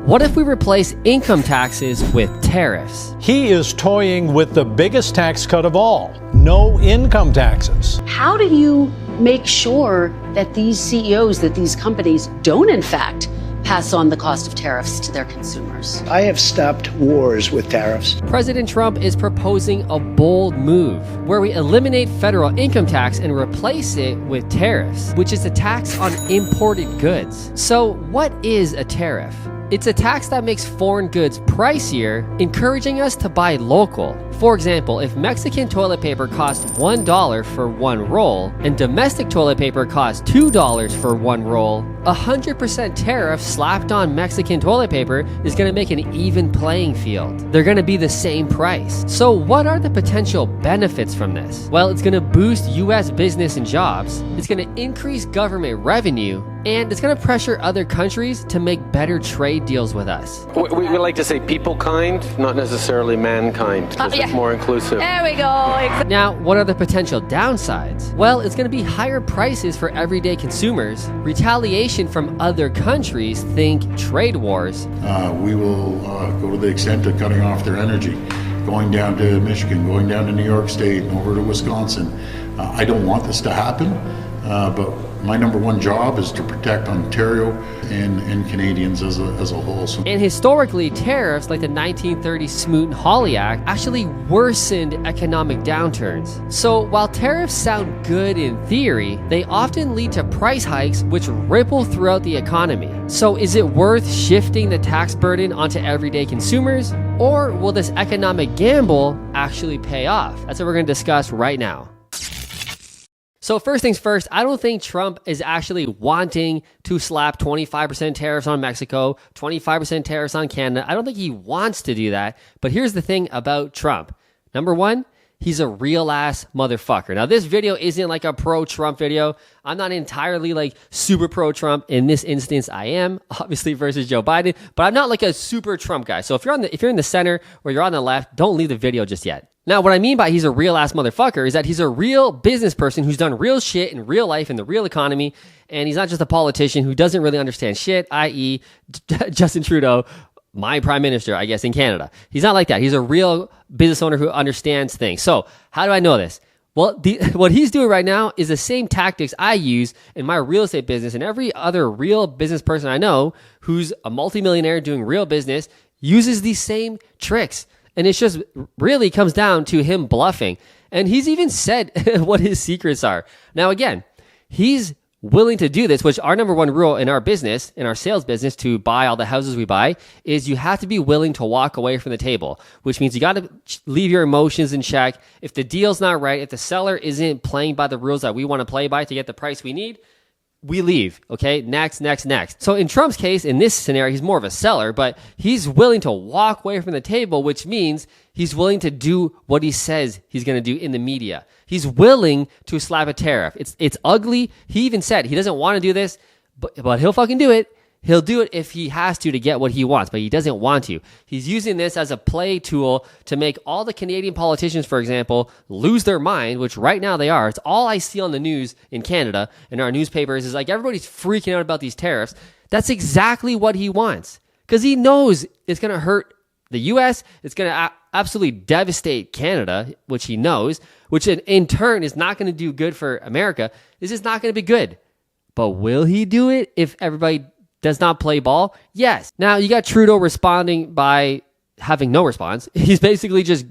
What if we replace income taxes with tariffs? He is toying with the biggest tax cut of all, no income taxes. How do you make sure that these CEOs, that these companies don't in fact pass on the cost of tariffs to their consumers? I have stopped wars with tariffs. President Trump is proposing a bold move where we eliminate federal income tax and replace it with tariffs, which is a tax on imported goods. So what is a tariff? It's a tax that makes foreign goods pricier, encouraging us to buy local. For example, if Mexican toilet paper costs $1 for one roll and domestic toilet paper costs $2 for one roll, 100% tariff slapped on Mexican toilet paper is going to make an even playing field. They're going to be the same price. So what are the potential benefits from this? Well, it's going to boost US business and jobs, it's going to increase government revenue, and it's going to pressure other countries to make better trade deals with us. We like to say people kind, not necessarily mankind, because it's more inclusive. There we go. Now, what are the potential downsides? Well, it's going to be higher prices for everyday consumers, retaliation from other countries, think trade wars. We will go to the extent of cutting off their energy, going down to Michigan, going down to New York State, and over to Wisconsin. I don't want this to happen, but my number one job is to protect Ontario and Canadians as a whole. And historically, tariffs like the 1930 Smoot-Hawley Act actually worsened economic downturns. So while tariffs sound good in theory, they often lead to price hikes which ripple throughout the economy. So is it worth shifting the tax burden onto everyday consumers? Or will this economic gamble actually pay off? That's what we're going to discuss right now. So first things first, I don't think Trump is actually wanting to slap 25% tariffs on Mexico, 25% tariffs on Canada. I don't think he wants to do that. But here's the thing about Trump. Number one, he's a real ass motherfucker. Now this video isn't like a pro-Trump video. I'm not entirely like super pro-Trump. In this instance, I am obviously versus Joe Biden, but I'm not like a super Trump guy. So if you're in the center or you're on the left, don't leave the video just yet. Now, what I mean by he's a real ass motherfucker is that he's a real business person who's done real shit in real life in the real economy. And he's not just a politician who doesn't really understand shit, i.e. Justin Trudeau, my prime minister, I guess, in Canada. He's not like that. He's a real business owner who understands things. So how do I know this? Well, what he's doing right now is the same tactics I use in my real estate business, and every other real business person I know who's a multimillionaire doing real business uses these same tricks. And it's just really comes down to him bluffing. And he's even said what his secrets are. Now, again, he's willing to do this, which our number one rule in our business, in our sales business, to buy all the houses we buy, is you have to be willing to walk away from the table, which means you got to leave your emotions in check. If the deal's not right, if the seller isn't playing by the rules that we want to play by to get the price we need, we leave, okay? Next. So in Trump's case, in this scenario, he's more of a seller, but he's willing to walk away from the table, which means he's willing to do what he says he's going to do in the media. He's willing to slap a tariff. It's ugly. He even said he doesn't want to do this, but he'll fucking do it. He'll do it if he has to get what he wants, but he doesn't want to. He's using this as a play tool to make all the Canadian politicians, for example, lose their mind, which right now they are. It's all I see on the news in Canada and our newspapers is like everybody's freaking out about these tariffs. That's exactly what he wants because he knows it's going to hurt the U.S. It's going to absolutely devastate Canada, which he knows, which in turn is not going to do good for America. This is not going to be good. But will he do it if everybody does not play ball? Yes. Now, you got Trudeau responding by having no response. He's basically just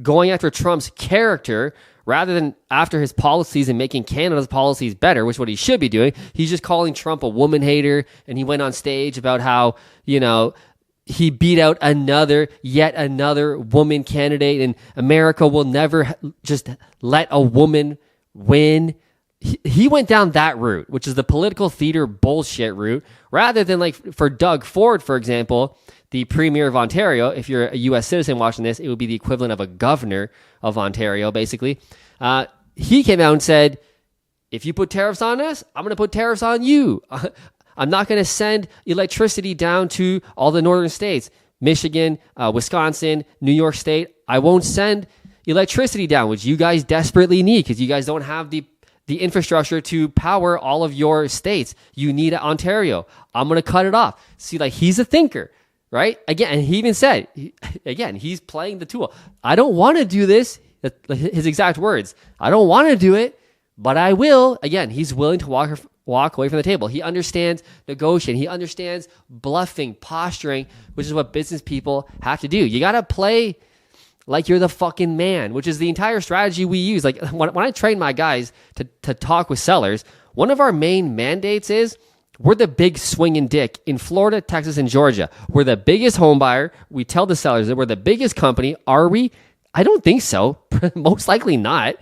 going after Trump's character rather than after his policies and making Canada's policies better, which is what he should be doing. He's just calling Trump a woman hater, and he went on stage about how, he beat out yet another woman candidate, and America will never just let a woman win. He went down that route, which is the political theater bullshit route, rather than like for Doug Ford, for example, the premier of Ontario. If you're a U.S. citizen watching this, it would be the equivalent of a governor of Ontario, basically. He came out and said, if you put tariffs on us, I'm going to put tariffs on you. I'm not going to send electricity down to all the northern states, Michigan, Wisconsin, New York State. I won't send electricity down, which you guys desperately need because you guys don't have the infrastructure to power all of your states. You need Ontario. I'm going to cut it off. See, like he's a thinker. right? Again, and he even said, he's playing the tool. I don't want to do this. His exact words. I don't want to do it, but I will. Again, he's willing to walk away from the table. He understands negotiating. He understands bluffing, posturing, which is what business people have to do. You got to play like you're the fucking man, which is the entire strategy we use. Like when I train my guys to talk with sellers, one of our main mandates is we're the big swinging dick in Florida, Texas, and Georgia. We're the biggest home buyer. We tell the sellers that we're the biggest company. Are we? I don't think so. Most likely not.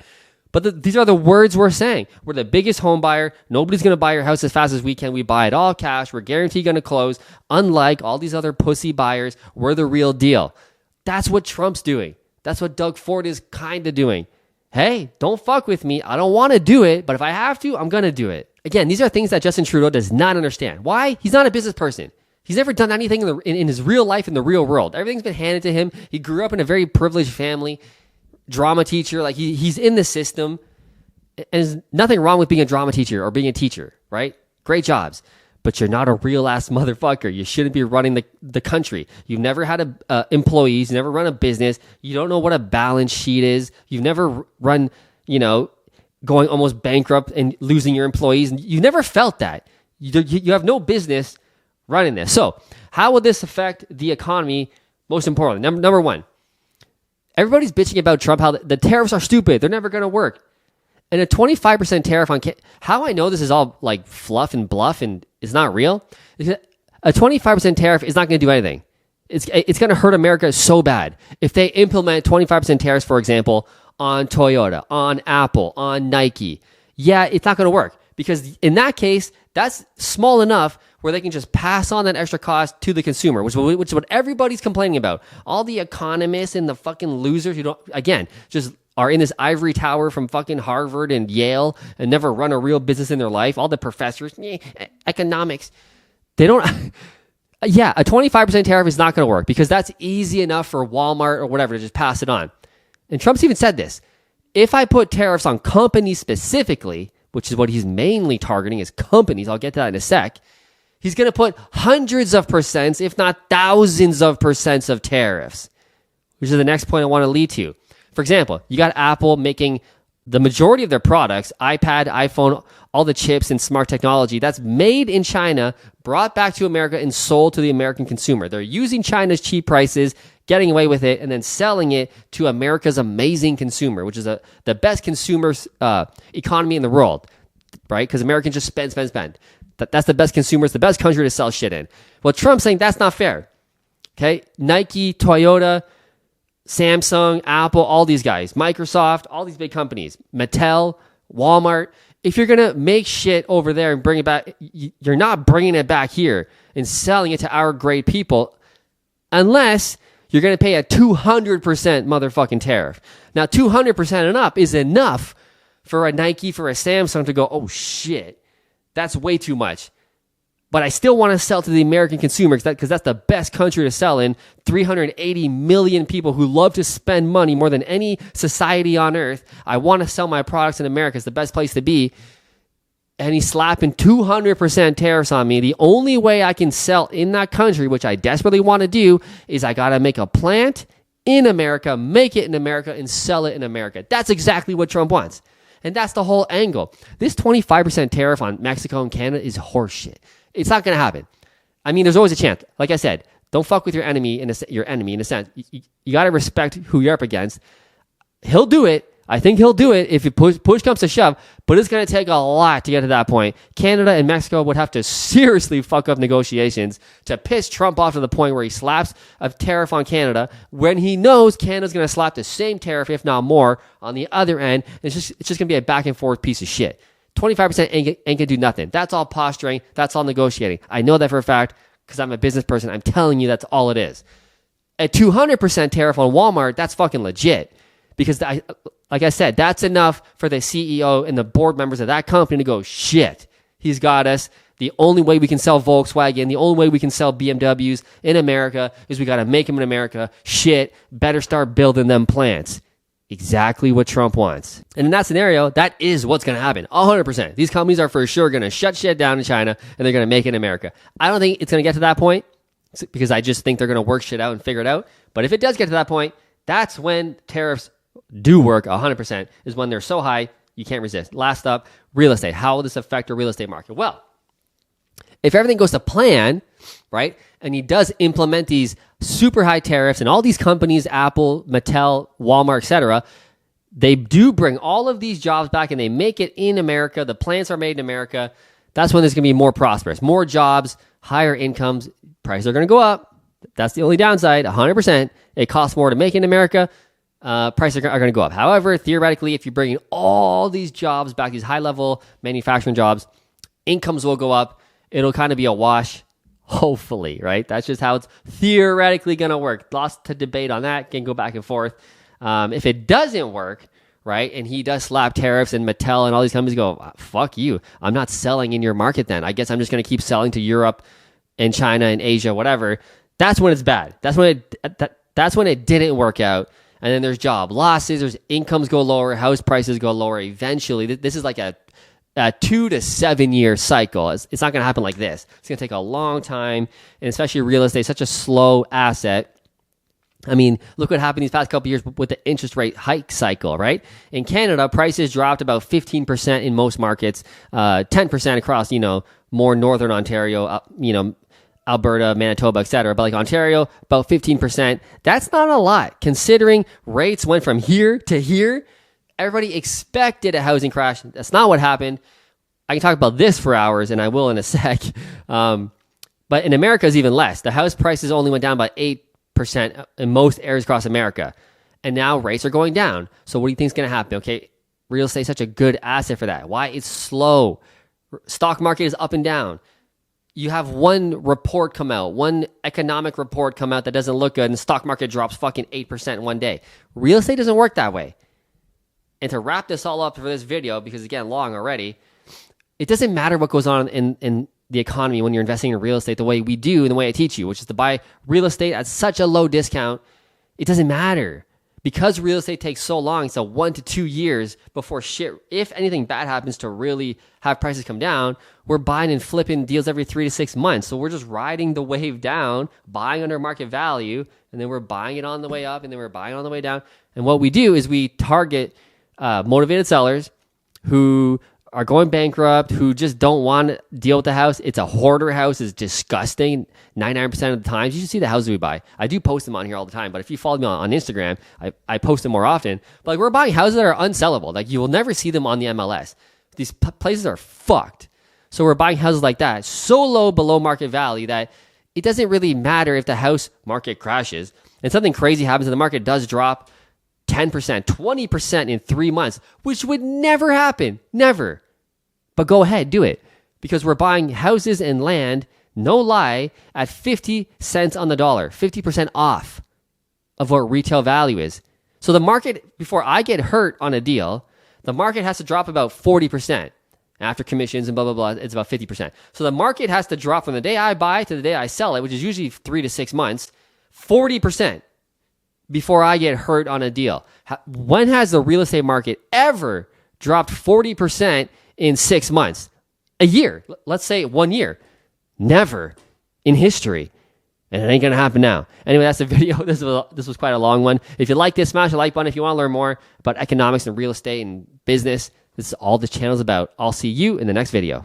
But these are the words we're saying. We're the biggest home buyer. Nobody's going to buy your house as fast as we can. We buy it all cash. We're guaranteed going to close. Unlike all these other pussy buyers, we're the real deal. That's what Trump's doing. That's what Doug Ford is kind of doing. Hey, don't fuck with me. I don't want to do it, but if I have to, I'm going to do it. Again, these are things that Justin Trudeau does not understand. Why? He's not a business person. He's never done anything in his real life in the real world. Everything's been handed to him. He grew up in a very privileged family, drama teacher. Like he's in the system. And there's nothing wrong with being a drama teacher or being a teacher, right? Great jobs. But you're not a real ass motherfucker. You shouldn't be running the country. You've never had employees. You never run a business. You don't know what a balance sheet is. You've never run, going almost bankrupt and losing your employees. You've never felt that. You have no business running this. So how will this affect the economy? Most importantly, number one, everybody's bitching about Trump, how the tariffs are stupid. They're never going to work. And a 25% tariff on how I know this is all like fluff and bluff and it's not real. A 25% tariff is not going to do anything. It's going to hurt America so bad. If they implement 25% tariffs, for example, on Toyota, on Apple, on Nike, it's not going to work because in that case, that's small enough where they can just pass on that extra cost to the consumer, which is what everybody's complaining about. All the economists and the fucking losers who just are in this ivory tower from fucking Harvard and Yale and never run a real business in their life. All the professors, economics, they don't. A 25% tariff is not going to work because that's easy enough for Walmart or whatever to just pass it on. And Trump's even said this. If I put tariffs on companies specifically, which is what he's mainly targeting is companies, I'll get to that in a sec, he's going to put hundreds of percents, if not thousands of percents of tariffs, which is the next point I want to lead to. For example, you got Apple making the majority of their products, iPad, iPhone, all the chips and smart technology, that's made in China, brought back to America and sold to the American consumer. They're using China's cheap prices, getting away with it, and then selling it to America's amazing consumer, which is the best consumer economy in the world, right? Because Americans just spend. That's the best consumers, the best country to sell shit in. Well, Trump's saying that's not fair. Okay, Nike, Toyota, Samsung, Apple, all these guys, Microsoft, all these big companies, Mattel, Walmart. If you're going to make shit over there and bring it back, you're not bringing it back here and selling it to our great people unless you're going to pay a 200% motherfucking tariff. Now, 200% and up is enough for a Nike, for a Samsung to go, oh shit, that's way too much. But I still want to sell to the American consumer because that's the best country to sell in. 380 million people who love to spend money more than any society on earth. I want to sell my products in America. It's the best place to be. And he's slapping 200% tariffs on me. The only way I can sell in that country, which I desperately want to do, is I got to make a plant in America, make it in America, and sell it in America. That's exactly what Trump wants. And that's the whole angle. This 25% tariff on Mexico and Canada is horseshit. It's not going to happen. I mean, there's always a chance. Like I said, don't fuck with your enemy in a sense. You got to respect who you're up against. He'll do it. I think he'll do it if push comes to shove, but it's going to take a lot to get to that point. Canada and Mexico would have to seriously fuck up negotiations to piss Trump off to the point where he slaps a tariff on Canada when he knows Canada's going to slap the same tariff, if not more, on the other end. It's just going to be a back and forth piece of shit. 25% ain't going to do nothing. That's all posturing. That's all negotiating. I know that for a fact because I'm a business person. I'm telling you that's all it is. A 200% tariff on Walmart, that's fucking legit. Because, like I said, that's enough for the CEO and the board members of that company to go, shit, he's got us. The only way we can sell Volkswagen, the only way we can sell BMWs in America is we got to make them in America. Shit, better start building them plants. Exactly what Trump wants. And in that scenario, that is what's going to happen. 100%. These companies are for sure going to shut shit down in China and they're going to make it in America. I don't think it's going to get to that point because I just think they're going to work shit out and figure it out. But if it does get to that point, that's when tariffs do work 100%, is when they're so high you can't resist. Last up, real estate. How will this affect the real estate market? Well, if everything goes to plan, right, and he does implement these super high tariffs, and all these companies, Apple, Mattel, Walmart, etc., they do bring all of these jobs back and they make it in America. The plants are made in America. That's when there's going to be more prosperous, more jobs, higher incomes. Prices are going to go up. That's the only downside, 100%. It costs more to make in America. Prices are going to go up. However, theoretically, if you're bringing all these jobs back, these high-level manufacturing jobs, incomes will go up. It'll kind of be a wash, hopefully, right? That's just how it's theoretically going to work. Lots to debate on that. Can go back and forth. If it doesn't work, right, and he does slap tariffs and Mattel and all these companies go, fuck you. I'm not selling in your market then. I guess I'm just going to keep selling to Europe and China and Asia, whatever. That's when it's bad. That's when it didn't work out. And then there's job losses. There's incomes go lower. House prices go lower. Eventually, this is like a 2 to 7 year cycle. It's not going to happen like this. It's going to take a long time, and especially real estate, such a slow asset. I mean, look what happened these past couple of years with the interest rate hike cycle, right? In Canada, prices dropped about 15% in most markets, 10% across, more northern Ontario, Alberta, Manitoba, etc. But like Ontario, about 15%. That's not a lot, considering rates went from here to here. Everybody expected a housing crash. That's not what happened. I can talk about this for hours, and I will in a sec. But in America, it's even less. The house prices only went down by 8% in most areas across America. And now rates are going down. So what do you think is going to happen? Okay, real estate is such a good asset for that. Why? It's slow. Stock market is up and down. You have one report come out, one economic report come out that doesn't look good, and the stock market drops fucking 8% in one day. Real estate doesn't work that way. And to wrap this all up for this video, because again, long already, it doesn't matter what goes on in the economy when you're investing in real estate the way we do and the way I teach you, which is to buy real estate at such a low discount. It doesn't matter. Because real estate takes so long, so 1 to 2 years before shit, if anything bad happens to really have prices come down, we're buying and flipping deals every 3 to 6 months. So we're just riding the wave down, buying under market value, and then we're buying it on the way up, and then we're buying on the way down. And what we do is we target motivated sellers who are going bankrupt, who just don't want to deal with the house. It's a hoarder house. It's disgusting 99% of the times. You should see the houses we buy. I do post them on here all the time, but if you follow me on Instagram, I post them more often. But like, we're buying houses that are unsellable. Like, you will never see them on the MLS. These places are fucked. So we're buying houses like that, so low below market value that it doesn't really matter if the house market crashes and something crazy happens and the market does drop 10%, 20% in 3 months, which would never happen. Never. But go ahead, do it. Because we're buying houses and land, no lie, at 50 cents on the dollar, 50% off of what retail value is. So the market, before I get hurt on a deal, the market has to drop about 40%. After commissions and blah, blah, blah, it's about 50%. So the market has to drop from the day I buy to the day I sell it, which is usually 3 to 6 months, 40% before I get hurt on a deal. When has the real estate market ever dropped 40% in 6 months? A year. Let's say 1 year. Never in history. And it ain't going to happen now. Anyway, that's the video. This was quite a long one. If you like this, smash the like button. If you want to learn more about economics and real estate and business, this is all the channel's about. I'll see you in the next video.